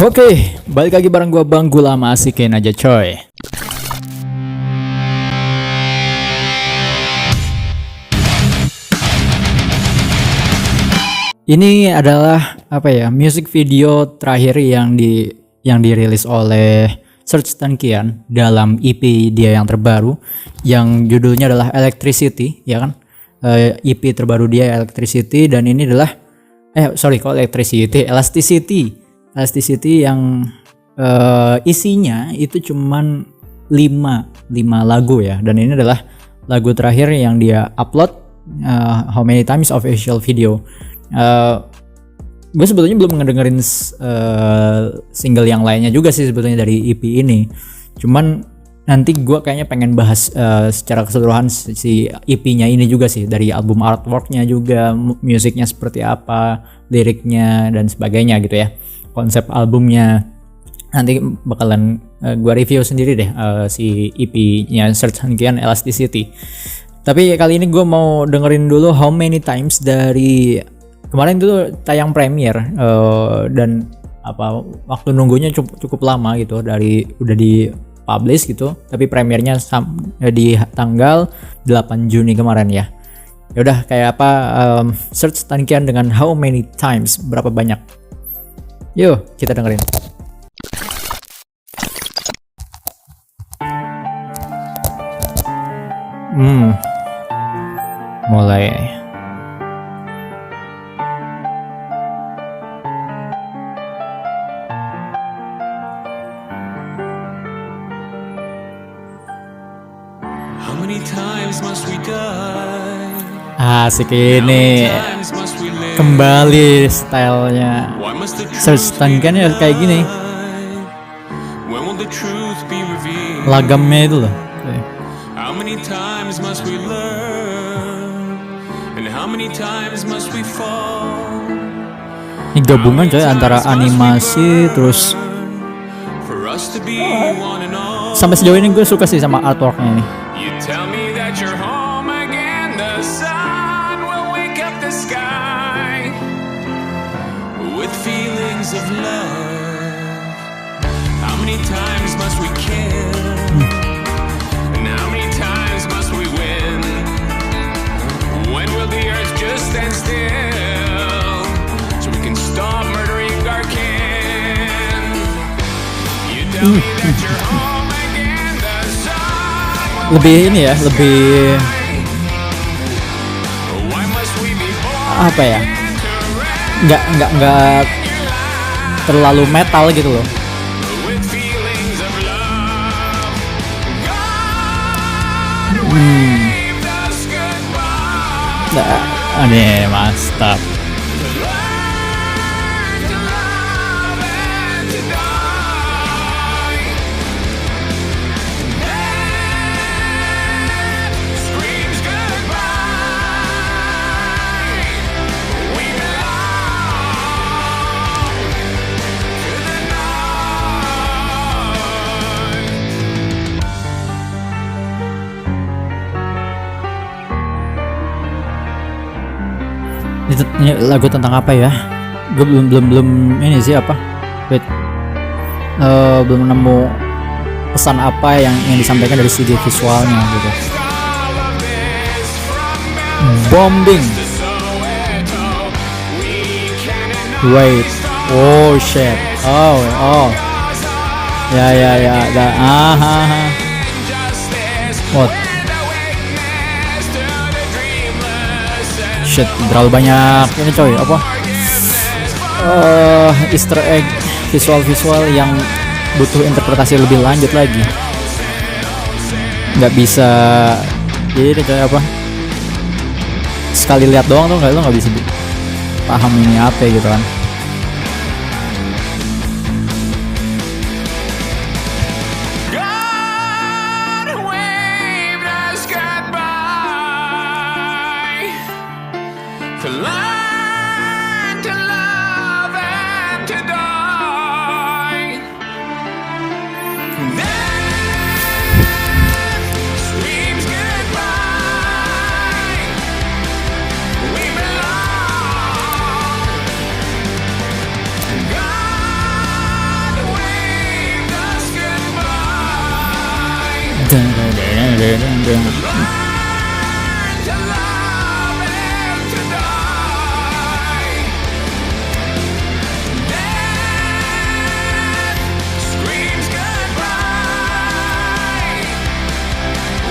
Oke, balik lagi bareng gua Bang Gulama, asikin aja coy. Ini adalah music video terakhir yang dirilis oleh Serj Tankian dalam EP dia yang terbaru yang judulnya adalah Electricity, ya kan? EP terbaru dia Electricity, dan ini adalah Elasticity yang isinya itu cuman 5 lagu ya, dan ini adalah lagu terakhir yang dia upload, How Many Times official video. Gue sebetulnya belum ngedengerin single yang lainnya juga sih sebetulnya dari EP ini, cuman nanti gue kayaknya pengen bahas secara keseluruhan si EP-nya ini juga sih, dari album artwork-nya juga, musiknya seperti apa, liriknya dan sebagainya gitu ya, konsep albumnya. Nanti bakalan gue review sendiri deh si EP-nya Serj Tankian Elasticity. Tapi kali ini gue mau dengerin dulu How Many Times dari kemarin itu tayang premier, dan waktu nunggunya cukup lama gitu, udah di publish gitu, tapi premiernya di tanggal 8 Juni kemarin ya. Yaudah, kayak Serj Tankian dengan How Many Times, berapa banyak. Yuk kita dengerin. Mulai. Asik ini, kembali stylenya Serj Tankian ya kayak gini, lagamnya itu loh. Ini gabungan coy antara animasi terus sampai sejauh ini gue suka sih sama artworknya ini. Of love, how many times must we kill, and how many times must we win? When will the earth just stand still, so we can stop murdering our kin? You tell me that you're home again, the sun. Lebih ini ya, lebih apa ya? Nggak terlalu metal gitu loh. Aneh, mantap. Ini lagu tentang apa ya? Gue belum ini sih apa? Belum nemu pesan apa yang disampaikan dari segi visualnya gitu. Bombing. Wait. Oh shit. Oh. Ya. What? Shit, terlalu banyak ini coy, Easter egg, visual yang butuh interpretasi lebih lanjut lagi. Nggak bisa jadi kayak sekali lihat doang tuh lo nggak bisa paham ini apa gitu kan. To learn to love and to die. Death screams goodbye. We belong to love and to die. Death screams goodbye.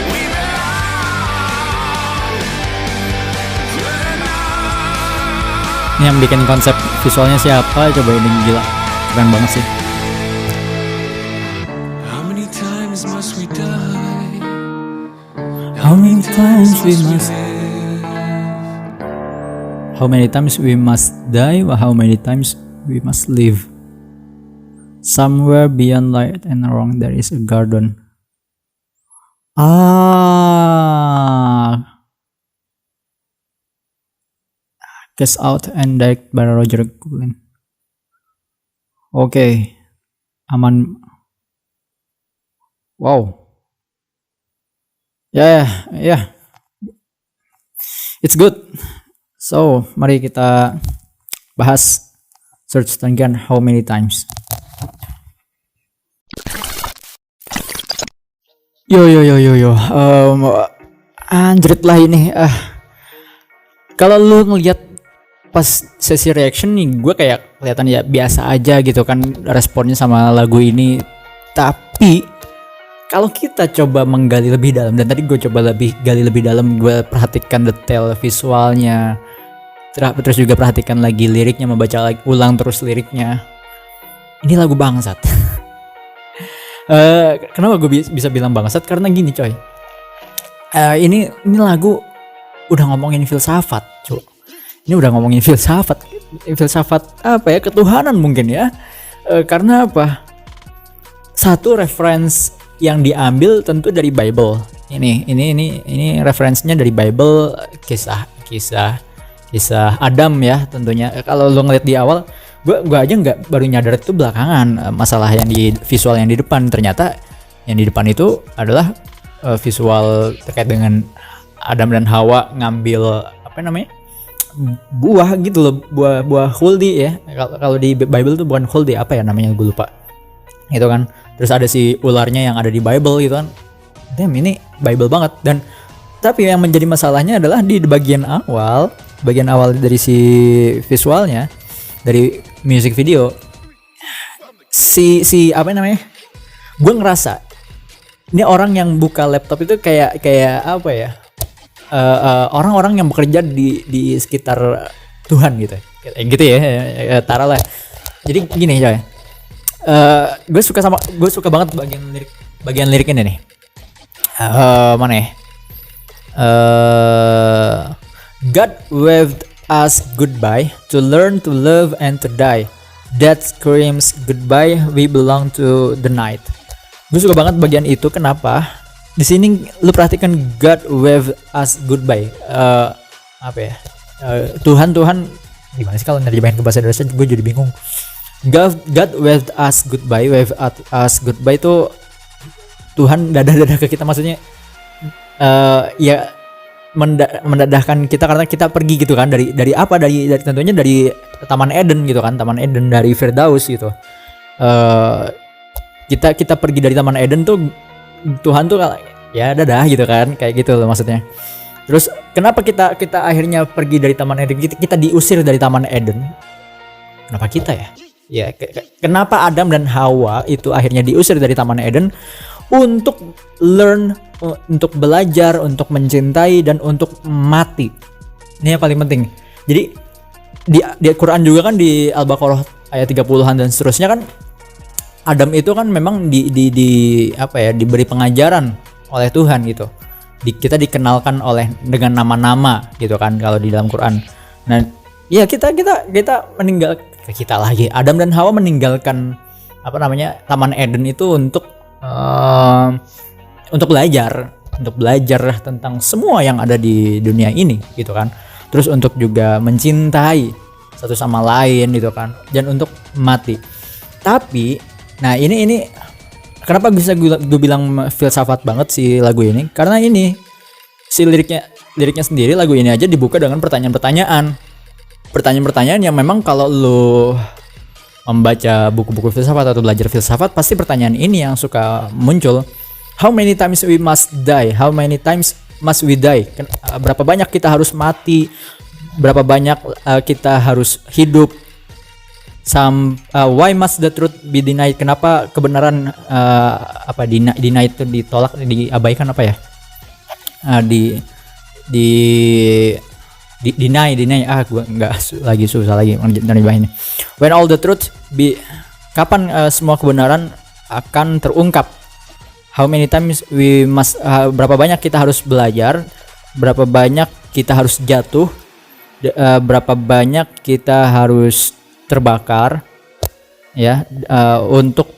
We belong to the night. Ini yang bikin konsep visualnya siapa? Coba ini gila, keren banget sih. How many times must we die? How many times we must live? How many times we must die, or how many times we must live? Somewhere beyond light and wrong there is a garden. Cast Out and Direct by Roger Cullen. Oke, aman. Wow. Ya, it's good. So, mari kita bahas Serj Tankian How Many Times. Yo. Anjrit lah ini. Kalau lu ngeliat pas sesi reaction nih, gue kayak kelihatan ya biasa aja gitu kan responnya sama lagu ini. Tapi kalau kita coba menggali lebih dalam, dan tadi gue coba gali lebih dalam, gue perhatikan detail visualnya, terus juga perhatikan lagi liriknya, membaca ulang terus liriknya. Ini lagu bangsat. Kenapa gue bisa bilang bangsat? Karena gini coy, ini lagu udah ngomongin filsafat, coy. Ini udah ngomongin filsafat apa ya, ketuhanan mungkin ya. Karena apa? Satu reference yang diambil tentu dari Bible. Ini referensinya dari Bible, kisah Adam ya tentunya. Kalau lo ngeliat di awal, gue aja nggak baru nyadar itu belakangan, masalah yang di visual yang di depan. Ternyata yang di depan itu adalah visual terkait dengan Adam dan Hawa ngambil apa namanya, buah gitu loh, buah huldi ya. Kalau di Bible tuh bukan huldi, apa ya namanya, gue lupa gitu kan. Terus ada si ularnya yang ada di Bible gitu kan. Damn, ini Bible banget. Dan tapi yang menjadi masalahnya adalah di bagian awal dari si visualnya, dari music video, si apa namanya, gue ngerasa ini orang yang buka laptop itu kayak apa ya, orang-orang yang bekerja di sekitar Tuhan gitu ya, tara lah. Jadi gini coy, gue suka banget bagian lirik ini nih. Mana ya? God waved us goodbye to learn to love and to die. That screams goodbye, we belong to the night. Gue suka banget bagian itu. Kenapa? Di sini lu perhatikan God waved us goodbye. Apa ya? Tuhan gimana sih kalau nerjemahin ke bahasa Indonesia? Gue jadi bingung. God waved us goodbye. Wave us goodbye itu Tuhan dadah ke kita, maksudnya ya mendadahkan kita karena kita pergi gitu kan, dari apa, dari tentunya dari Taman Eden gitu kan, Taman Eden dari Firdaus gitu. Kita pergi dari Taman Eden tuh, Tuhan tuh ya dadah gitu kan, kayak gitu loh maksudnya. Terus kenapa kita akhirnya pergi dari Taman Eden, kita diusir dari Taman Eden? Kenapa kita ya? Ya, kenapa Adam dan Hawa itu akhirnya diusir dari Taman Eden? Untuk learn, untuk belajar, untuk mencintai, dan untuk mati. Ini yang paling penting. Jadi di Quran juga kan, di Al-Baqarah ayat 30-an dan seterusnya kan, Adam itu kan memang diberi pengajaran oleh Tuhan gitu. Kita dikenalkan dengan nama-nama gitu kan kalau di dalam Quran. Nah, ya kita Adam dan Hawa meninggalkan Taman Eden itu untuk belajar tentang semua yang ada di dunia ini gitu kan. Terus untuk juga mencintai satu sama lain gitu kan, dan untuk mati. Tapi nah ini kenapa bisa gue bilang filsafat banget si lagu ini? Karena ini si liriknya sendiri, lagu ini aja dibuka dengan pertanyaan-pertanyaan yang memang kalau lo membaca buku-buku filsafat atau belajar filsafat, pasti pertanyaan ini yang suka muncul. How many times we must die? How many times must we die? Berapa banyak kita harus mati? Berapa banyak kita harus hidup? Why must the truth be denied? Kenapa kebenaran denied itu ditolak, diabaikan apa ya? Deny. Gua nggak lagi susah lagi nerjemahinnya. When all the truth kapan semua kebenaran akan terungkap? How many times we must berapa banyak kita harus belajar, berapa banyak kita harus jatuh, berapa banyak kita harus terbakar ya, untuk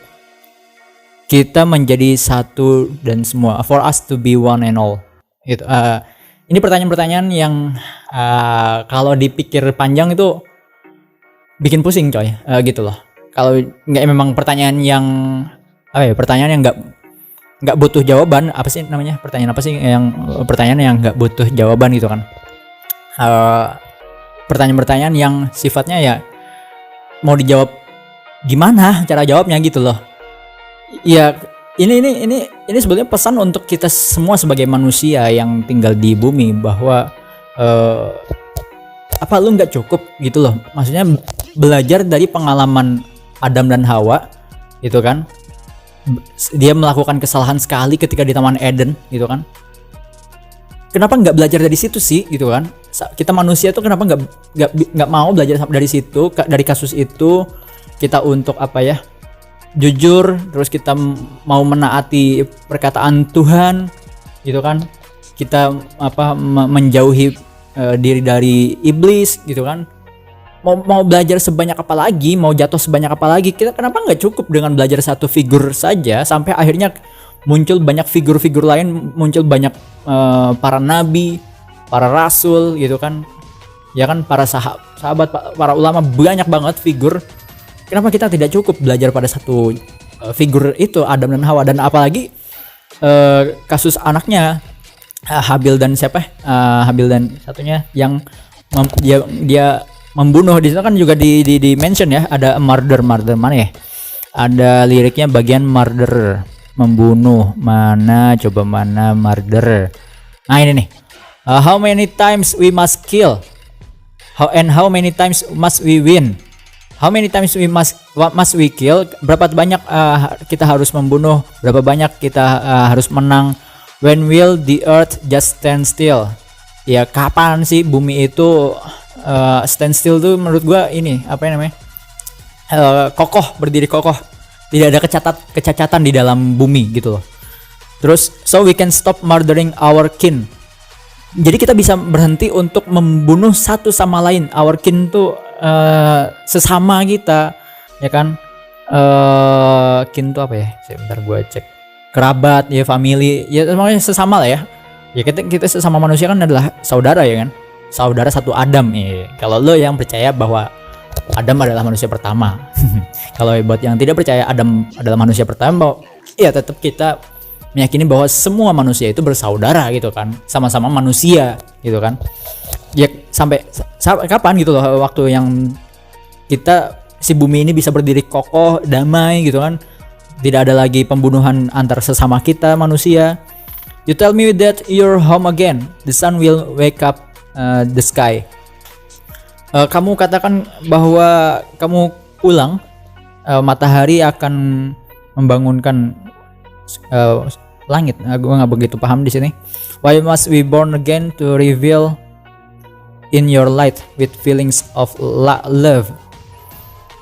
kita menjadi satu dan semua, for us to be one and all. Gitu. Ini pertanyaan-pertanyaan yang kalau dipikir panjang itu bikin pusing coy, gitu loh. Kalau nggak memang pertanyaan yang nggak butuh jawaban, apa sih namanya, pertanyaan yang nggak butuh jawaban gitu kan. Pertanyaan-pertanyaan yang sifatnya ya mau dijawab gimana cara jawabnya gitu loh. Ya ini sebetulnya pesan untuk kita semua sebagai manusia yang tinggal di bumi, bahwa apa lu nggak cukup gitu loh. Maksudnya belajar dari pengalaman Adam dan Hawa gitu kan. Dia melakukan kesalahan sekali ketika di Taman Eden gitu kan. Kenapa nggak belajar dari situ sih gitu kan? Kita manusia tuh kenapa nggak mau belajar dari situ, dari kasus itu, kita untuk jujur, terus kita mau menaati perkataan Tuhan gitu kan. Kita menjauhi diri dari iblis gitu kan. Mau belajar sebanyak apa lagi, mau jatuh sebanyak apa lagi, kita kenapa nggak cukup dengan belajar satu figur saja, sampai akhirnya muncul banyak figur-figur lain, muncul banyak para nabi, para rasul gitu kan, ya kan, para sahabat, para ulama, banyak banget figur. Kenapa kita tidak cukup belajar pada satu figur itu, Adam dan Hawa? Dan apalagi kasus anaknya Habil dan Habil dan satunya yang dia membunuh. Di sana kan juga di mention ya, ada murder mana ya, ada liriknya bagian murder, membunuh, mana murder. Nah ini nih, how many times we must kill, how many times must we win, how many times we must we kill, berapa banyak kita harus membunuh, berapa banyak kita harus menang. When will the earth just stand still? Ya kapan sih bumi itu stand still tuh menurut gua ini kokoh, berdiri kokoh, tidak ada kecacatan di dalam bumi gitu loh. Terus so we can stop murdering our kin. Jadi kita bisa berhenti untuk membunuh satu sama lain. Our kin tuh sesama kita, ya kan? Kin tuh apa ya? Sebentar gua cek. Kerabat, ya family, ya semuanya sesama lah ya. Ya kita sesama manusia kan adalah saudara ya kan? Saudara satu Adam ya. Kalau lo yang percaya bahwa Adam adalah manusia pertama. Kalau buat yang tidak percaya Adam adalah manusia pertama, ya tetap kita meyakini bahwa semua manusia itu bersaudara gitu kan. Sama-sama manusia gitu kan. Ya sampai kapan gitu loh waktu yang si bumi ini bisa berdiri kokoh, damai gitu kan. Tidak ada lagi pembunuhan antar sesama kita manusia. You tell me that you're home again. The sun will wake up the sky. Kamu katakan bahwa kamu pulang, matahari akan membangunkan langit. Gue nggak begitu paham di sini. Why must we born again to reveal in your light with feelings of love?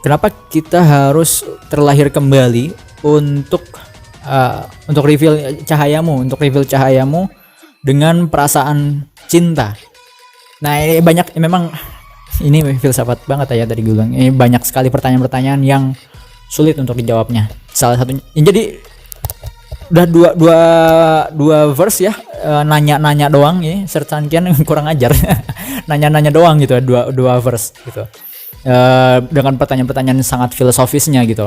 Kenapa kita harus terlahir kembali untuk reveal cahayamu dengan perasaan cinta? Nah ini banyak, memang ini filsafat banget ya tadi gue bilang. Ini banyak sekali pertanyaan-pertanyaan yang sulit untuk dijawabnya. Salah satunya, jadi udah dua verse ya, nanya doang ya. Sertan kian kurang ajar, nanya doang gitu, dua verse gitu. Dengan pertanyaan-pertanyaan sangat filosofisnya gitu.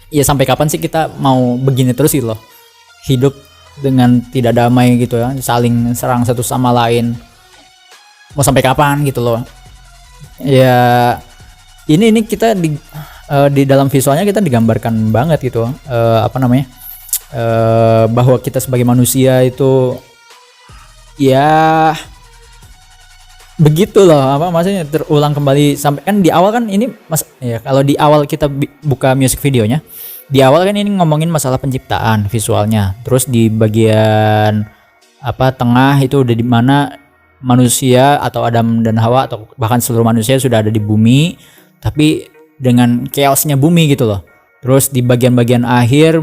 Ya sampai kapan sih kita mau begini terus gitu loh, hidup dengan tidak damai gitu ya, saling serang satu sama lain. Mau sampai kapan gitu loh ya. Ini kita di dalam visualnya kita digambarkan banget gitu, bahwa kita sebagai manusia itu ya begitu loh, apa maksudnya terulang kembali. Sampai kan di awal kan ini ya kalau di awal kita buka music videonya, di awal kan ini ngomongin masalah penciptaan visualnya, terus di bagian apa tengah itu udah di mana manusia atau Adam dan Hawa atau bahkan seluruh manusia sudah ada di bumi, tapi dengan chaosnya bumi gitu loh. Terus di bagian-bagian akhir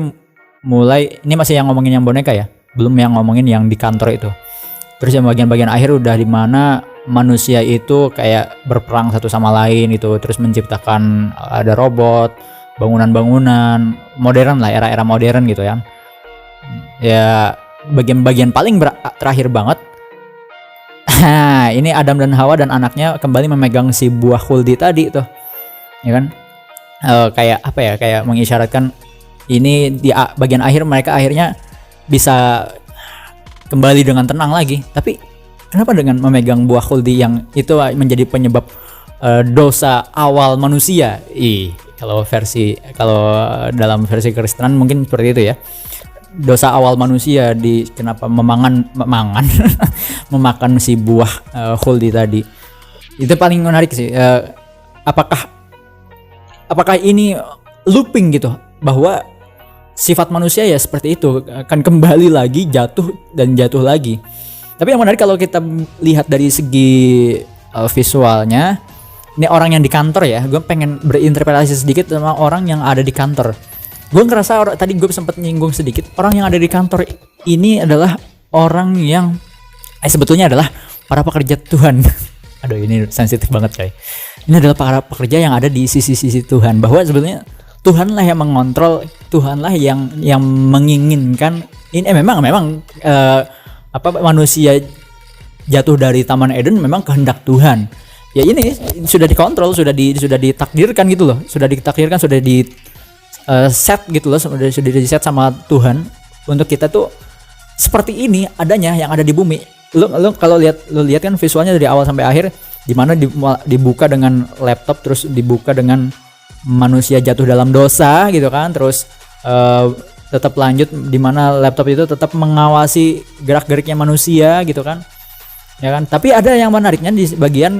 mulai, ini masih yang ngomongin yang boneka ya, belum yang ngomongin yang di kantor itu. Terus yang bagian-bagian akhir udah di mana manusia itu kayak berperang satu sama lain itu, terus menciptakan ada robot, bangunan-bangunan modern lah, era-era modern gitu ya. Ya bagian-bagian paling terakhir banget. Ini Adam dan Hawa dan anaknya kembali memegang si buah khuldi tadi tuh. Ya kan? Kayak apa ya? Kayak mengisyaratkan ini di bagian akhir mereka akhirnya bisa kembali dengan tenang lagi. Tapi kenapa dengan memegang buah khuldi yang itu menjadi penyebab dosa awal manusia? Kalau dalam versi Kristen mungkin seperti itu ya. Dosa awal manusia kenapa memakan si buah khuldi tadi. Itu paling menarik sih. Apakah ini looping gitu, bahwa sifat manusia ya seperti itu, akan kembali lagi jatuh dan jatuh lagi. Tapi yang menarik kalau kita lihat dari segi visualnya, ini orang yang di kantor ya, gue pengen berinterpretasi sedikit sama orang yang ada di kantor. Gue ngerasa tadi gue sempat nyinggung sedikit, orang yang ada di kantor ini adalah orang yang sebetulnya adalah para pekerja Tuhan. Aduh, ini sensitif banget coy. Ini adalah para pekerja yang ada di sisi-sisi Tuhan, bahwa sebetulnya Tuhanlah yang mengontrol, Tuhanlah yang menginginkan ini. Memang manusia jatuh dari Taman Eden memang kehendak Tuhan. Ya ini sudah dikontrol, sudah ditakdirkan gitu loh, sudah di set gitu loh, sudah di set sama Tuhan untuk kita tuh seperti ini adanya yang ada di bumi. Lu kalau lihat kan visualnya dari awal sampai akhir, di mana dibuka dengan laptop, terus dibuka dengan manusia jatuh dalam dosa gitu kan, terus tetap lanjut di mana laptop itu tetap mengawasi gerak-geriknya manusia gitu kan, ya kan. Tapi ada yang menariknya di bagian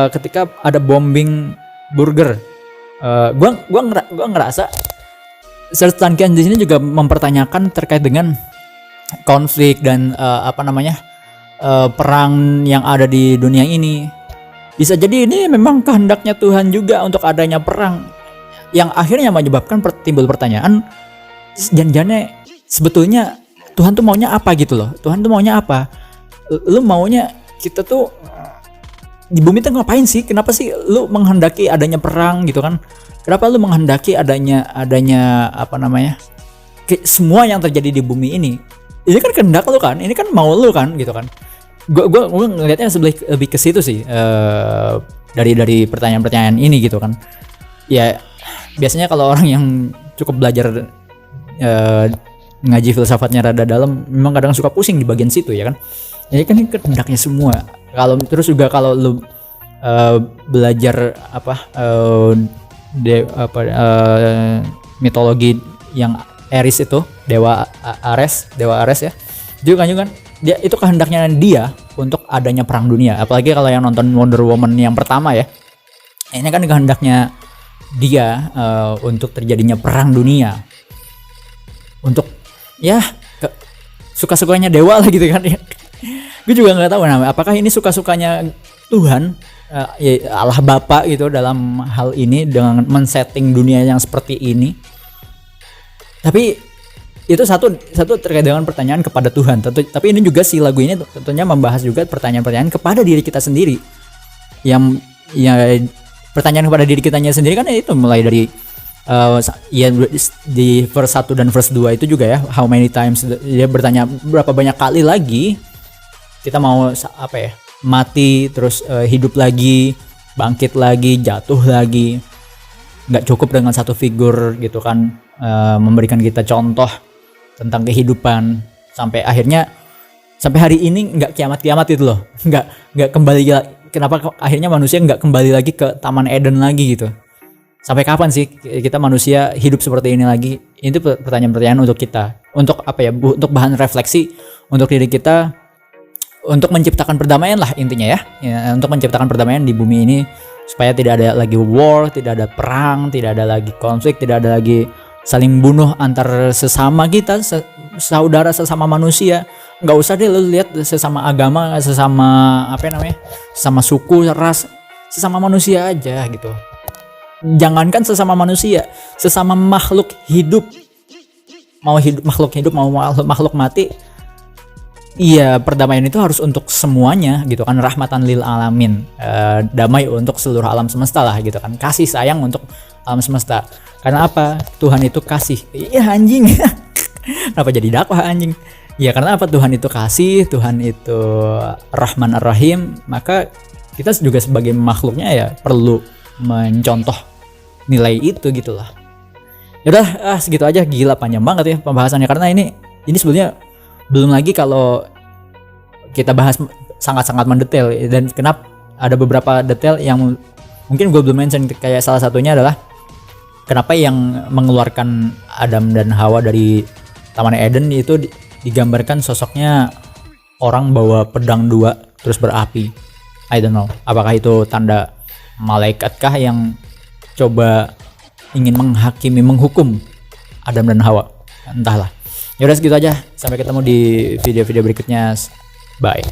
ketika ada bombing burger, gua ngerasa Serge Tankian di sini juga mempertanyakan terkait dengan konflik dan perang yang ada di dunia ini. Bisa jadi ini memang kehendaknya Tuhan juga untuk adanya perang, yang akhirnya menyebabkan timbul pertanyaan, jangan-jangan sebetulnya Tuhan tuh maunya apa gitu loh. Tuhan tuh maunya apa? Lu maunya kita tuh di bumi tuh ngapain sih? Kenapa sih lu menghendaki adanya perang gitu kan? Kenapa lu menghendaki adanya semua yang terjadi di bumi ini? Ini kan kehendak lu kan? Ini kan mau lu kan gitu kan? Gue ngelihatnya lebih ke situ sih, dari pertanyaan-pertanyaan ini gitu kan. Ya biasanya kalau orang yang cukup belajar ngaji filsafatnya rada dalam, memang kadang suka pusing di bagian situ ya kan. Jadi kan ini kehendaknya semua. Terus juga kalau lu belajar mitologi yang Ares itu, dewa Ares ya. Juga kan dia itu kehendaknya dia untuk adanya perang dunia. Apalagi kalau yang nonton Wonder Woman yang pertama ya, ini kan kehendaknya dia untuk terjadinya perang dunia, untuk ya suka-sukanya dewa lah gitu kan. Gue juga nggak tahu apakah ini suka-sukanya Tuhan, Allah Bapa gitu dalam hal ini dengan men-setting dunia yang seperti ini. Tapi itu satu terkait dengan pertanyaan kepada Tuhan. Tapi ini juga si lagu ini tentunya membahas juga pertanyaan-pertanyaan kepada diri kita sendiri. Yang pertanyaan kepada diri kitanya sendiri kan itu mulai dari di verse 1 dan verse 2 itu juga ya, how many times, dia bertanya berapa banyak kali lagi kita mau mati terus hidup lagi, bangkit lagi, jatuh lagi. Nggak cukup dengan satu figur gitu kan, memberikan kita contoh tentang kehidupan sampai akhirnya sampai hari ini nggak kiamat itu loh, nggak kembali. Kenapa akhirnya manusia nggak kembali lagi ke Taman Eden lagi gitu? Sampai kapan sih kita manusia hidup seperti ini lagi? Itu pertanyaan-pertanyaan untuk kita, untuk apa ya, untuk bahan refleksi untuk diri kita, untuk menciptakan perdamaian lah intinya ya, untuk menciptakan perdamaian di bumi ini supaya tidak ada lagi war, tidak ada perang, tidak ada lagi konflik, tidak ada lagi saling bunuh antar sesama kita, saudara, sesama manusia. Nggak usah deh lu lihat sesama agama, sesama apa namanya, sesama suku, ras, sesama manusia aja gitu. Jangankan sesama manusia, sesama makhluk hidup, mau hidup makhluk hidup, mau makhluk mati. Iya, perdamaian itu harus untuk semuanya gitu kan, rahmatan lil alamin, damai untuk seluruh alam semesta lah gitu kan, kasih sayang untuk alam semesta. Karena apa? Tuhan itu kasih. Iya anjing. Kenapa jadi dakwah anjing? Ya karena apa? Tuhan itu kasih, Tuhan itu Rahman Ar-Rahim, maka kita juga sebagai makhluknya ya perlu mencontoh nilai itu gitu lah. Yaudah, segitu aja. Gila panjang banget ya pembahasannya, karena ini sebenarnya belum lagi kalau kita bahas sangat-sangat mendetail, dan kenapa ada beberapa detail yang mungkin gue belum mention, kayak salah satunya adalah kenapa yang mengeluarkan Adam dan Hawa dari Taman Eden itu digambarkan sosoknya orang bawa pedang 2 terus berapi. I don't know, apakah itu tanda malaikatkah yang coba ingin menghakimi, menghukum Adam dan Hawa? Entahlah. Yaudah segitu aja, sampai ketemu di video-video berikutnya. Bye.